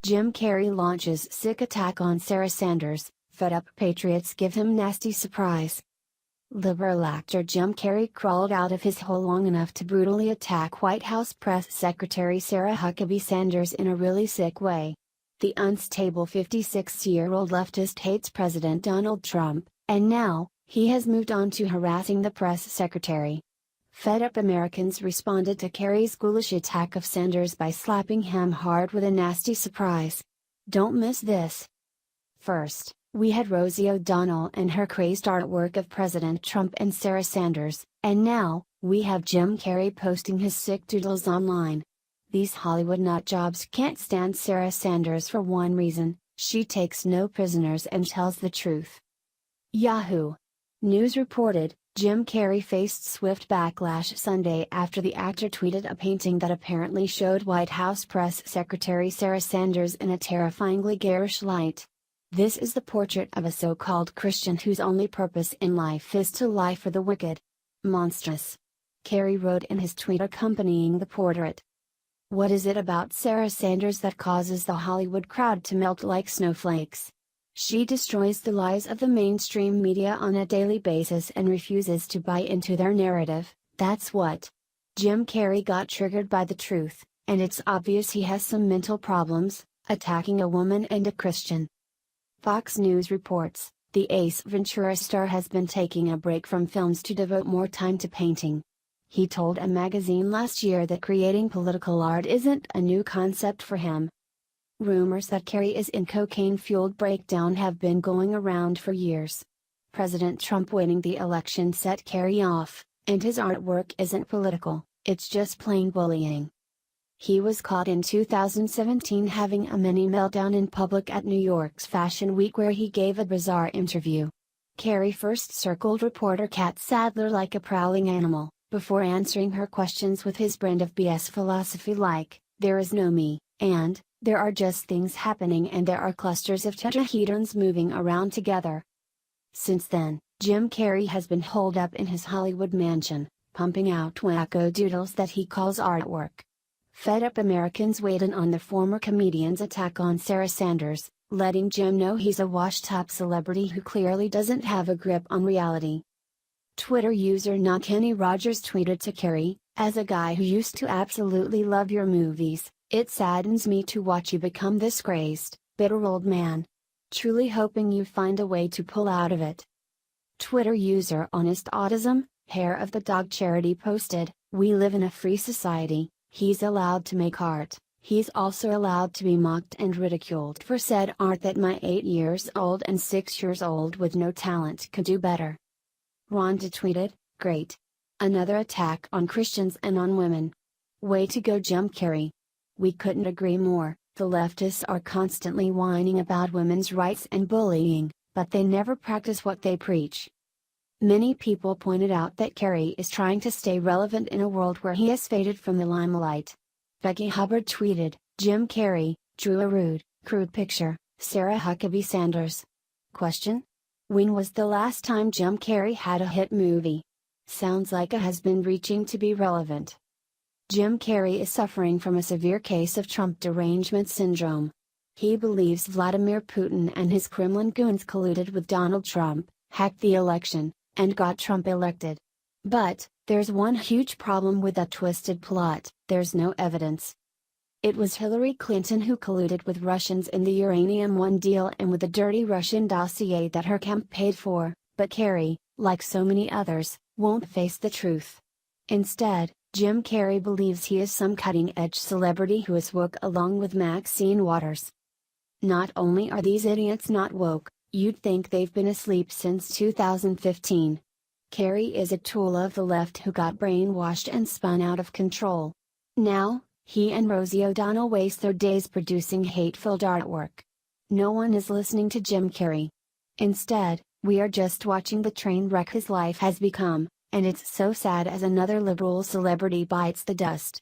Jim Carrey launches sick attack on Sarah Sanders, fed up Patriots give him nasty surprise. Liberal actor Jim Carrey crawled out of his hole long enough to brutally attack White House Press Secretary Sarah Huckabee Sanders in a really sick way. The unstable 56-year-old leftist hates President Donald Trump, and now, he has moved on to harassing the press secretary. Fed-up Americans responded to Carrey's ghoulish attack of Sanders by slapping him hard with a nasty surprise. Don't miss this. First, we had Rosie O'Donnell and her crazed artwork of President Trump and Sarah Sanders, and now, we have Jim Carrey posting his sick doodles online. These Hollywood nutjobs can't stand Sarah Sanders for one reason: she takes no prisoners and tells the truth. Yahoo! News reported, Jim Carrey faced swift backlash Sunday after the actor tweeted a painting that apparently showed White House Press Secretary Sarah Sanders in a terrifyingly garish light. This is the portrait of a so-called Christian whose only purpose in life is to lie for the wicked. Monstrous. Carrey wrote in his tweet accompanying the portrait. What is it about Sarah Sanders that causes the Hollywood crowd to melt like snowflakes? She destroys the lies of the mainstream media on a daily basis and refuses to buy into their narrative, that's what. Jim Carrey got triggered by the truth, and it's obvious he has some mental problems, attacking a woman and a Christian. Fox News reports, the Ace Ventura star has been taking a break from films to devote more time to painting. He told a magazine last year that creating political art isn't a new concept for him. Rumors that Carrey is in cocaine-fueled breakdown have been going around for years. President Trump winning the election set Carrey off, and his artwork isn't political, it's just plain bullying. He was caught in 2017 having a mini meltdown in public at New York's Fashion Week where he gave a bizarre interview. Carrey first circled reporter Kat Sadler like a prowling animal, before answering her questions with his brand of BS philosophy like, there is no me, and, there are just things happening and there are clusters of tetrahedrons moving around together. Since then, Jim Carrey has been holed up in his Hollywood mansion, pumping out wacko doodles that he calls artwork. Fed-up Americans weighed in on the former comedian's attack on Sarah Sanders, letting Jim know he's a washed-up celebrity who clearly doesn't have a grip on reality. Twitter user Not Kenny Rogers tweeted to Carrey, as a guy who used to absolutely love your movies, it saddens me to watch you become this crazed, bitter old man. Truly hoping you find a way to pull out of it. Twitter user Honest Autism, Hair of the Dog Charity posted, we live in a free society, he's allowed to make art, he's also allowed to be mocked and ridiculed for said art that my 8-year-old and 6-year-old with no talent could do better. Rhonda tweeted, great. Another attack on Christians and on women. Way to go Jim Carrey. We couldn't agree more, the leftists are constantly whining about women's rights and bullying, but they never practice what they preach. Many people pointed out that Carrey is trying to stay relevant in a world where he has faded from the limelight. Becky Hubbard tweeted, Jim Carrey, drew a rude, crude picture, Sarah Huckabee Sanders. Question? When was the last time Jim Carrey had a hit movie? Sounds like a has been reaching to be relevant. Jim Carrey is suffering from a severe case of Trump derangement syndrome. He believes Vladimir Putin and his Kremlin goons colluded with Donald Trump, hacked the election, and got Trump elected. But, there's one huge problem with that twisted plot: there's no evidence. It was Hillary Clinton who colluded with Russians in the Uranium One deal and with the dirty Russian dossier that her camp paid for, but Carrey, like so many others, won't face the truth. Instead, Jim Carrey believes he is some cutting-edge celebrity who is woke along with Maxine Waters. Not only are these idiots not woke, you'd think they've been asleep since 2015. Carrey is a tool of the left who got brainwashed and spun out of control. Now, he and Rosie O'Donnell waste their days producing hate-filled artwork. No one is listening to Jim Carrey. Instead, we are just watching the train wreck his life has become, and it's so sad as another liberal celebrity bites the dust.